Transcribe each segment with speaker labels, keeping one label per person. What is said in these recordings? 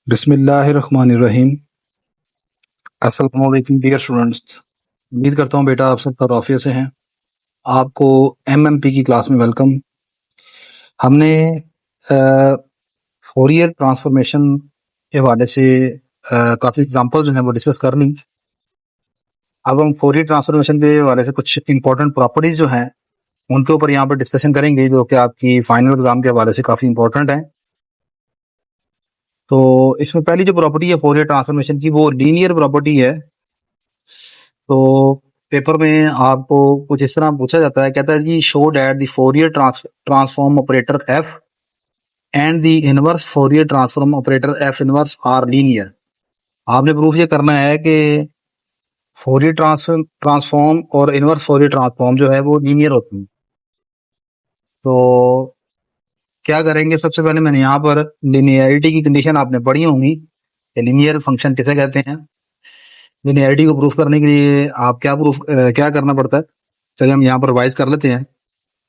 Speaker 1: बिस्मिल्लाहिर्रहमानिर्रहीम। अस्सलाम वालेकुम डियर स्टूडेंट्स। उम्मीद करता हूँ बेटा आप सब खैरियत से हैं। आपको एमएमपी की क्लास में वेलकम। हमने फोरियर ट्रांसफॉर्मेशन के हवाले से काफ़ी एग्जांपल जो है वो डिस्कस कर ली। अब हम फोरियर ट्रांसफॉर्मेशन के हवाले से कुछ इंपॉर्टेंट प्रॉपर्टीज जो हैं उनके ऊपर यहाँ पर डिस्कशन करेंगे, जो कि आपकी फाइनल एग्जाम के हवाले से काफ़ी इंपॉर्टेंट है। तो इसमें पहली जो प्रॉपर्टी है फोरियर ट्रांसफॉर्मेशन की, वो लीनियर प्रॉपर्टी है। तो पेपर में आपको कुछ इस तरह पूछा जाता है, कहता है जी show that the Fourier transform operator F and the inverse Fourier transform operator F inverse are linear. आपने प्रूफ ये करना है कि फोरियर ट्रांसफॉर्म और इनवर्स फोरियर ट्रांसफॉर्म जो है वो लीनियर होती है। तो क्या करेंगे, सबसे पहले मैंने यहाँ पर लिनियरिटी की कंडीशन आपने पढ़ी होंगी, लीनियर फंक्शन किसे कहते हैं। लिनियरिटी को प्रूफ करने के लिए आप क्या करना पड़ता है, चलिए हम यहाँ पर रिवाइज कर लेते हैं।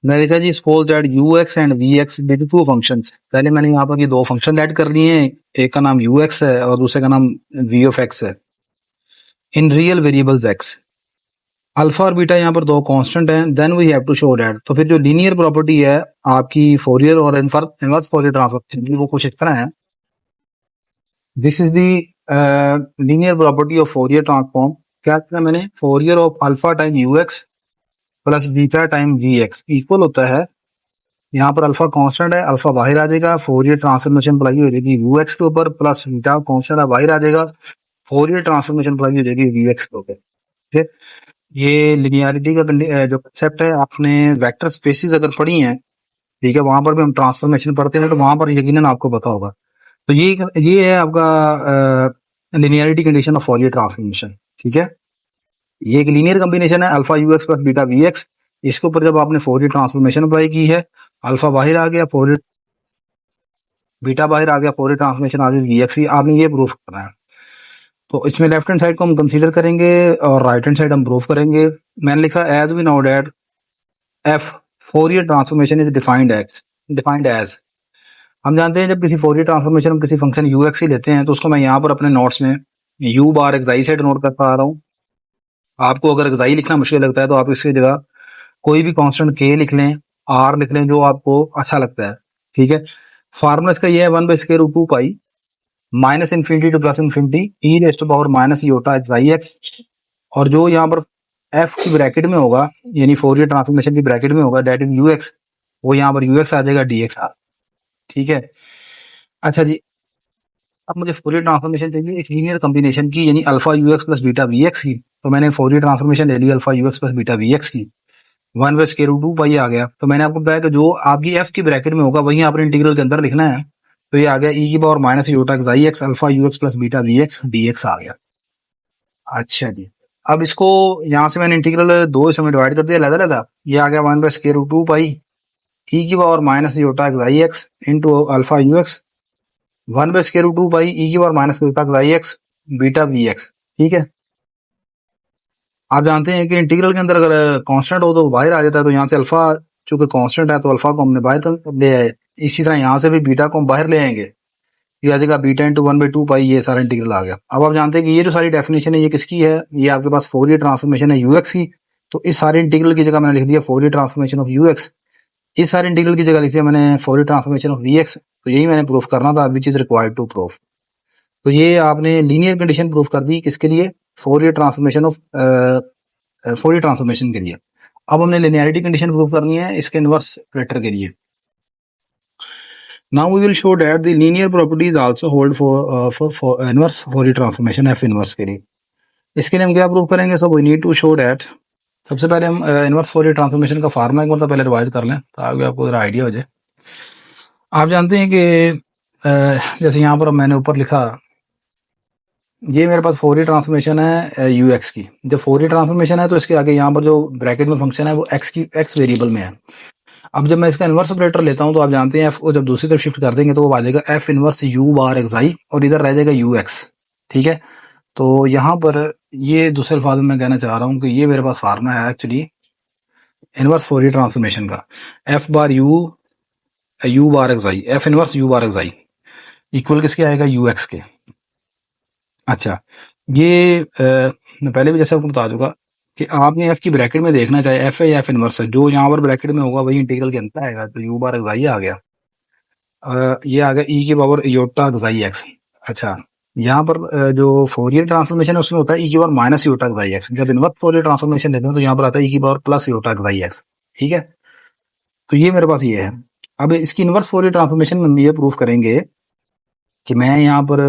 Speaker 1: मैंने लिखा जी suppose that U X and V X be two function. पहले मैंने यहाँ पर ये दो फंक्शन ऐड कर लिए हैं, एक का नाम यू एक्स है और दूसरे का नाम वी ऑफ एक्स है, in real variables X. Alpha और बीटा यहाँ पर दो कांस्टेंट हैं। Then we have to show that, तो फिर जो लीनियर प्रॉपर्टी है आपकी फोरियर और इनवर्स फोरियर ट्रांसफॉर्म की, वो कुछ इस तरह है। This is the linear property of Fourier transform. क्या किया मैंने, Fourier of alpha time U X plus beta time V X equal होता है, यहाँ पर अल्फा कांस्टेंट है, अल्फा बाहर आ जाएगा, फोरियर ट्रांसफॉर्मेशन अप्लाई हो जाएगी यू एक्स के ऊपर, प्लस बीटा कांस्टेंट बाहर आ जाएगा, फोरियर ट्रांसफॉर्मेशन अप्लाई हो जाएगी वी एक्स के ऊपर। ठीक है, ये लिनियरिटी का जो कंसेप्ट है, आपने वेक्टर स्पेसिस अगर पढ़ी हैं, ठीक है, वहां पर भी हम ट्रांसफॉर्मेशन पढ़ते हैं, तो वहां पर यकीनन आपको पता होगा। तो ये है आपका linearity condition of Fourier transformation. ठीक है, ये एक लीनियर कॉम्बिनेशन है alpha u X plus beta we x. इसके ऊपर जब आपने फोरियर ट्रांसफॉर्मेशन अप्लाई की है, अल्फा बाहर आ गया, फोरियर बीटा बाहर आ गया, फोरियर ट्रांसफॉर्मेशन आ गई वी एक्स, आपने ये प्रूफ करना है। तो इसमें लेफ्ट हैंड साइड को हम कंसीडर करेंगे और राइट हैंड साइड हम प्रूफ करेंगे। मैंने लिखा as we know that F Fourier transformation is defined as. हम जानते हैं जब किसी फोरियर ट्रांसफॉर्मेशन हम किसी फंक्शन यू एक्स ही लेते हैं, तो उसको मैं यहाँ पर अपने नोट्स में यू बार एक्साई से नोट कर पा रहा हूँ। आपको अगर एक्साई लिखना मुश्किल लगता है तो आप इसकी जगह कोई भी कांस्टेंट के लिख लें, आर लिख लें, जो आपको अच्छा लगता है। ठीक है, फार्मूला इसका ये है 1/√2 pi minus infinity to plus infinity E raise to power minus iota x I X. और जो यहाँ पर एफ की ब्रैकेट में होगा, यानी फोरियर ट्रांसफॉर्मेशन की ब्रैकेट में होगा, दैट इज यू एक्स, वो यहाँ पर यू एक्स आ जाएगा डी एक्स आर। ठीक है, अच्छा जी, अब मुझे फोरियर ट्रांसफॉर्मेशन चाहिए एक लीनियर कॉम्बिनेशन की, यानी alpha you X plus beta we X की। तो मैंने फोरियर ट्रांसफॉर्मेशन ले ली alpha you X plus beta we X की, 1/√2 पाई आ गया। तो मैंने आपको बताया कि जो आपकी एफ की ब्रैकेट में होगा वही आपने इंटीग्रल के अंदर लिखना है। तो ये आ गया ई की power minus iota x I X alpha you X plus beta we X D X आ गया। अच्छा जी, अब इसको यहाँ से मैंने इंटीग्रल दो हिस्सों में डिवाइड कर दिया अलग अलग। ये आ गया 1/√2 पाई ई की power minus iota x I x into alpha you x 1/√2 pi e की power minus iota x I x beta we x. ठीक है, आप जानते हैं कि इंटीग्रल के अंदर अगर कांस्टेंट हो तो बाहर आ जाता है, तो यहाँ से अल्फा चूंकि कांस्टेंट है तो अल्फा को हमने बाहर ले आए। इसी तरह यहाँ से भी बीटा को हम बाहर ले आएंगे, ये आ जाएगा बीटा इंटू 1/2 पाई, ये सारा इंटीग्रल आ गया। अब आप जानते हैं कि ये जो सारी डेफिनेशन है ये किसकी है, ये आपके पास फोरियर ट्रांसफॉर्मेशन है यू एक्स की। तो इस सारे इंटीग्रल की जगह मैंने लिख दिया Fourier transformation of u x, इस सारे इंटीग्रल की जगह लिख दिया मैंने Fourier transformation of v x. तो यही मैंने प्रूफ करना था, which is required to proof. तो ये आपने लीनियर कंडीशन प्रूफ कर दी, किसके लिए, Fourier transformation of Fourier transformation के लिए। अब हमने लिनियरिटी कंडीशन प्रूफ करनी है इसके इनवर्स ऑपरेटर के लिए। Now we will show that the linear properties also hold for inverse Fourier transformation F inverse के लिए। इसके लिए हम क्या प्रूफ करेंगे, so we need to show that, सबसे पहले हम इनवर्स फोरियर ट्रांसफॉर्मेशन का फार्मूला एक बार पहले रिवाइज कर लें ताकि आपको जरा आइडिया हो जाए। आप जानते हैं कि जैसे यहाँ पर मैंने ऊपर लिखा, ये मेरे पास फोरियर ट्रांसफॉर्मेशन है यू एक्स की। जब फोरियर ट्रांसफॉर्मेशन है तो इसके आगे यहाँ पर जो ब्रैकेट में फंक्शन है वो एक्स वेरिएबल में है। अब जब मैं इसका इनवर्स ऑपरेटर लेता हूँ तो आप जानते हैं एफ को जब दूसरी तरफ शिफ्ट कर देंगे तो वो आ जाएगा F inverse U bar X I और इधर रह जाएगा यू एक्स। ठीक है, तो यहाँ पर ये दूसरे अल्फाज में मैं कहना चाह रहा हूँ कि ये मेरे पास फार्मूला है एक्चुअली इनवर्स फोरियर ट्रांसफॉर्मेशन का, F bar you bar X I, F inverse U bar X I. Equal किसके आएगा, यू एक्स के। अच्छा, ये मैं पहले भी जैसे आपको बता दूंगा कि आपने एफ की ब्रैकेट में देखना, चाहे एफ है या एफ इनवर्स है, जो यहाँ पर ब्रैकेट में होगा वही इंटीग्रल के अंदर आएगा। तो यू बार एक्स आ गया, ये आ गया ई की पावर योटा एक्साई एक्स। अच्छा, यहाँ पर जो फोरियर ट्रांसफॉर्मेशन है उसमें होता है ई की power minus iota xi x. जब इनवर्स फोरियर ट्रांसफॉर्मेशन लेते हैं तो यहाँ पर आता है ई की power plus iota xi x. ठीक है, तो ये मेरे पास ये है। अब इसकी इनवर्स फोरियर ट्रांसफॉर्मेशन में हम ये प्रूफ करेंगे कि मैं यहाँ पर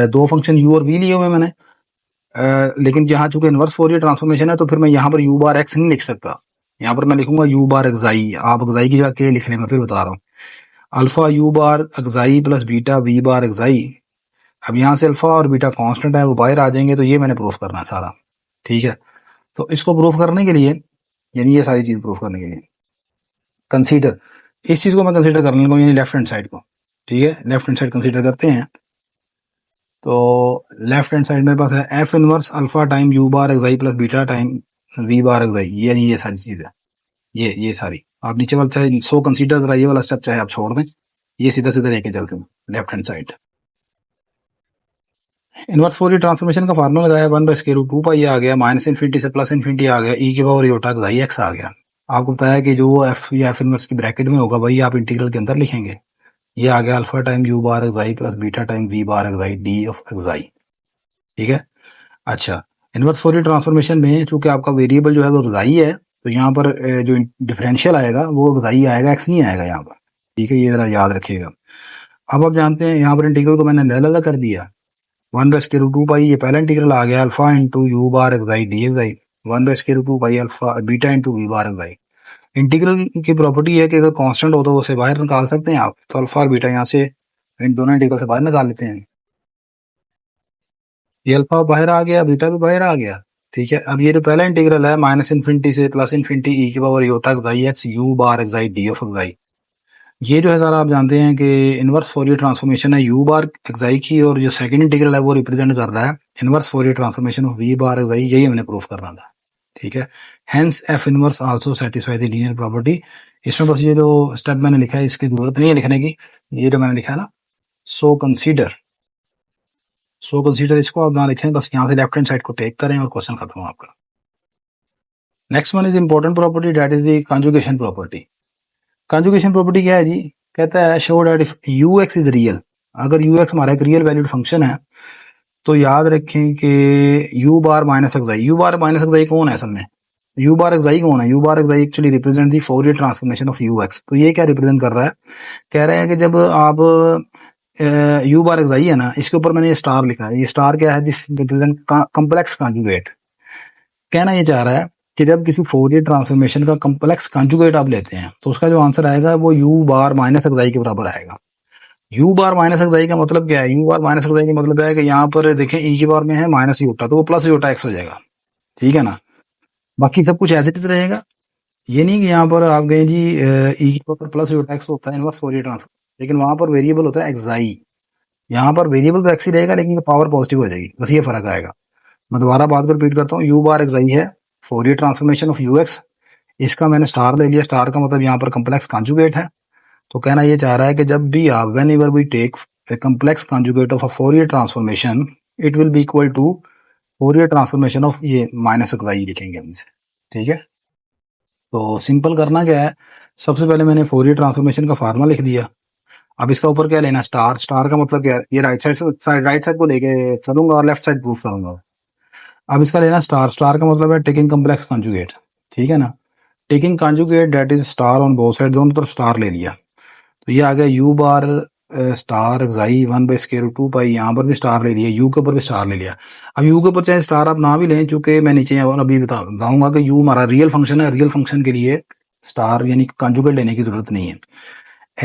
Speaker 1: दो फंक्शन यू और वी लिए हुए मैंने, लेकिन यहाँ चूंकि इनवर्स फोरियर ट्रांसफॉर्मेशन है तो फिर मैं यहाँ पर यू बार एक्स नहीं लिख सकता। यहाँ पर मैं लिखूंगा यू बार एक्साई। आप एक्साई की जगह के लिख लें, मैं फिर बता रहा हूँ। Alpha u bar xi plus beta we bar एक्साई। अब यहाँ से अल्फा और बीटा कांस्टेंट है, वो बाहर आ जाएंगे, तो ये मैंने प्रूफ करना है सारा। ठीक है, तो इसको प्रूफ करने के लिए, यानी ये सारी चीज प्रूफ करने के लिए कंसीडर, इस चीज को मैं कंसीडर करने लगा, यानी लेफ्ट हैंड साइड को। ठीक है, लेफ्ट हैंड साइड कंसीडर करते हैं। तो लेफ्ट हैंड साइड मेरे पास है F inverse alpha time u bar xi plus beta time v bar xi. ये सारी चीज है, ये सारी। आप नीचे वाला चाहे सो कंसीडर करा, ये वाला स्टेप चाहे आप छोड़ दें, ये सीधा सीधा लेके चलते हैं left hand side. Inverse Fourier transformation का फार्मूला लगाया, 1/√2 पाई आ गया, माइनस इन्फिनिटी से प्लस इन्फिनिटी आ गया, ई की पावर योटा एक्साई एक्स आ गया। आपको बताया कि जो एफ या एफ इनवर्स की ब्रैकेट में होगा वही आप इंटीग्रल के अंदर लिखेंगे। ये आ गया alpha time u bar xi plus beta time v bar xi d of xi. ठीक है, अच्छा, इनवर्स फोरियर ट्रांसफॉर्मेशन में चूंकि आपका वेरिएबल जो है वो एक्साई है, तो यहाँ पर जो डिफरेंशियल आएगा वो एक्साई आएगा, एक्स नहीं आएगा यहाँ पर। ठीक है, ये जरा याद रखिएगा। अब आप जानते हैं यहाँ पर इंटीग्रल को मैंने अलग अलग कर दिया। 1/√2 पाई ये पहला इंटीग्रल आ गया, alpha into u bar xi d xi. 1/√2 pi alpha beta into v bar xi. Integral की प्रॉपर्टी है कि अगर कांस्टेंट हो तो उसे बाहर निकाल सकते हैं आप, तो अल्फा और बीटा यहाँ से इन दोनों इंटीग्रल से बाहर निकाल लेते हैं। ये अल्फा बाहर आ गया, बीटा भी बाहर आ गया। ठीक है, अब ये जो पहला इंटीग्रल है माइनस इन्फिनिटी से प्लस इन्फिनिटी ई की power iota xi x u bar xi d of xi. ये जो है सारा आप जानते हैं कि इनवर्स फोरियर ट्रांसफॉर्मेशन है यू बार एक्साई की, और जो सेकंड इंटीग्रल है वो रिप्रेजेंट कर रहा है inverse Fourier transformation of v bar xi. यही हमने प्रूफ करना था। ठीक है, hence F inverse also satisfy the linear property. इसमें बस ये जो स्टेप मैंने लिखा है इसकी जरूरत नहीं है लिखने की, ये जो मैंने लिखा है ना, सो कंसीडर, सो कंसीडर इसको आप ना लिखें, बस यहाँ से लेफ्ट हैंड साइड को टेक करें और क्वेश्चन खत्म आपका। Next one is important property, that is the conjugation property. Conjugation property क्या है जी, कहता है show that if you x is real, अगर यू एक्स हमारा एक रियल वैल्यूड फंक्शन है तो याद रखें कि you bar minus एक्साई, you bar minus एक्साई कौन है असल में, यू बार एक्साई कौन है, u bar एक्साई actually represent the Fourier transformation of u x. तो ये क्या रिप्रेजेंट कर रहा है, कह रहे हैं कि जब आप यू बार एक्साई है ना, इसके ऊपर मैंने ये स्टार लिखा है, ये स्टार क्या है, दिस रिप्रेजेंट कॉम्प्लेक्स कॉन्जुगेट। कहना ये चाह रहा है कि जब किसी फोरियर ट्रांसफॉर्मेशन का कॉम्प्लेक्स कॉन्जुगेट आप लेते हैं तो उसका जो आंसर आएगा वो यू बार माइनस एक्साई के बराबर आएगा। यू बार माइनस एक्साई का मतलब क्या है, यू बार माइनस एक्साई का मतलब है कि यहाँ पर देखें ई की बार में है माइनस योटा, तो वो प्लस योटा एक्स हो जाएगा। ठीक है ना, बाकी सब कुछ एज इट इज रहेगा। ये नहीं कि यहाँ पर आप गए जी ई की पावर प्लस योटा एक्स होता है इनवर्स फोरियर ट्रांसफॉर्म, लेकिन वहां पर वेरिएबल होता है एक्साई। यहाँ पर वेरिएबल तो एक्स ही रहेगा लेकिन पावर पॉजिटिव हो जाएगी, बस ये फर्क आएगा। मैं दोबारा बात को रिपीट करता हूँ, यू बार एक्साई है Fourier transformation of u x, इसका मैंने स्टार ले लिया, स्टार का मतलब यहाँ पर कॉम्प्लेक्स कॉन्जुगेट है। तो कहना ये चाह रहा है कि जब भी आप whenever we take a complex conjugate of a Fourier transformation, it will be equal to Fourier transformation of ये माइनस एक्साई लिखेंगे हम इसे। ठीक है, तो सिंपल करना क्या है, सबसे पहले मैंने फोरियर ट्रांसफॉर्मेशन का फार्मूला लिख दिया। अब इसका ऊपर क्या लेना, स्टार। स्टार का मतलब क्या है, ये राइट साइड को लेके चलूंगा और लेफ्ट साइड प्रूफ करूंगा। अब इसका लेना स्टार, स्टार का मतलब है टेकिंग कॉम्प्लेक्स कॉन्जुगेट। ठीक है ना, taking conjugate that is star on both side, दोनों तरफ स्टार ले लिया। तो ये आ गया यू बार स्टार एक्साई 1/√2 पाई, यहाँ पर भी स्टार ले लिया, यू के ऊपर भी स्टार ले लिया। अब यू के ऊपर चाहे स्टार आप ना भी लें, चूंकि मैं नीचे और अभी बताऊंगा कि यू हमारा रियल फंक्शन है, रियल फंक्शन के लिए स्टार यानी कॉन्जुगेट लेने की जरूरत नहीं है।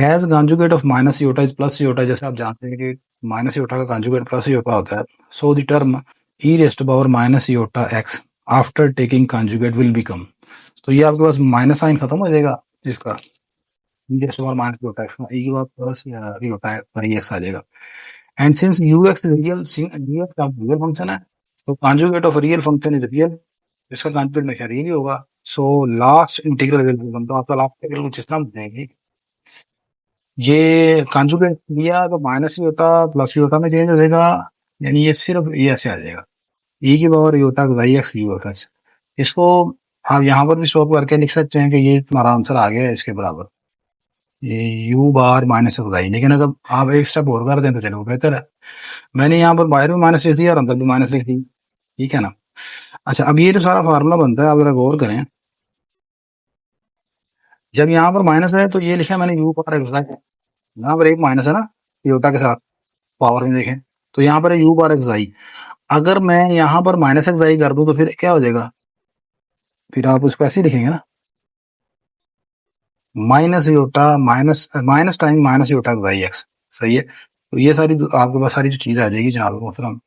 Speaker 1: As conjugate of minus iota is plus iota, जैसे आप जानते हैं कि माइनस योटा का कॉन्जुगेट प्लस योटा होता है, so the term e rest power minus iota x after taking conjugate will become. तो ये आपके पास माइनस साइन खत्म हो जाएगा, जिसका जस्ट और माइनस योटा एक्स का एक बार प्लस योटा एक्स आ जाएगा। And since you x real, you x का रियल फंक्शन है, तो conjugate of real function is real, इसका कॉन्जुगेट हमेशा रियल ही होगा। So last integral will become, तो आपका लास्ट इंटीग्रल कुछ इस तरह बनेगी, ये कॉन्जुगेट किया तो माइनस ही होता प्लस ही होता में चेंज हो जाएगा, यानी ये सिर्फ ये ऐसे आ जाएगा, ई की पावर ये होता वाई एक्स यू होता है। इसको आप यहाँ पर भी स्वैप करके लिख सकते हैं कि ये तुम्हारा आंसर आ गया है इसके बराबर, ये u bar minus x y. लेकिन अगर आप एक स्टेप और कर दें तो चलो बेहतर है। मैंने यहाँ पर बाहर भी माइनस लिख दिया और अंदर भी माइनस लिख दी, ठीक है ना। अच्छा, अब ये जो सारा फार्मूला बनता है आप जरा गौर करें, जब यहाँ पर माइनस है तो ये लिखा मैंने यू पावर एक्स, यहाँ पर एक माइनस है ना योटा के साथ, पावर में देखें तो यहाँ पर है यू पावर एक्स आई। अगर मैं यहाँ पर माइनस एक्स आई कर दूं तो फिर क्या हो जाएगा, फिर आप उसको ऐसे ही लिखेंगे ना, minus iota minus minus time minus iota y x. सही है, तो ये सारी आपके पास सारी जो चीज आ जाएगी जनाब मोहतरम,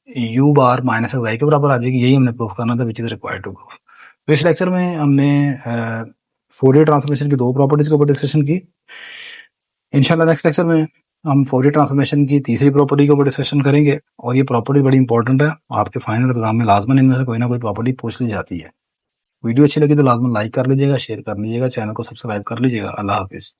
Speaker 1: यू बार माइनस वाई के बराबर आ जाएगी। यही हमने प्रूफ करना था, which is required to proof. तो इस लेक्चर में हमने फोरियर ट्रांसफॉर्मेशन की दो प्रॉपर्टीज के ऊपर डिस्कशन की। इंशाल्लाह नेक्स्ट लेक्चर में हम फोरियर ट्रांसफॉर्मेशन की तीसरी प्रॉपर्टी के ऊपर डिस्कशन करेंगे, और ये प्रॉपर्टी बड़ी इंपॉर्टेंट है, आपके फाइनल एग्जाम में लाजमन इनमें से कोई ना कोई प्रॉपर्टी पूछ ली जाती है। वीडियो अच्छी लगी तो लाजमन लाइक कर लीजिएगा, शेयर कर लीजिएगा, चैनल को सब्सक्राइब कर लीजिएगा। अल्लाह हाफिज़।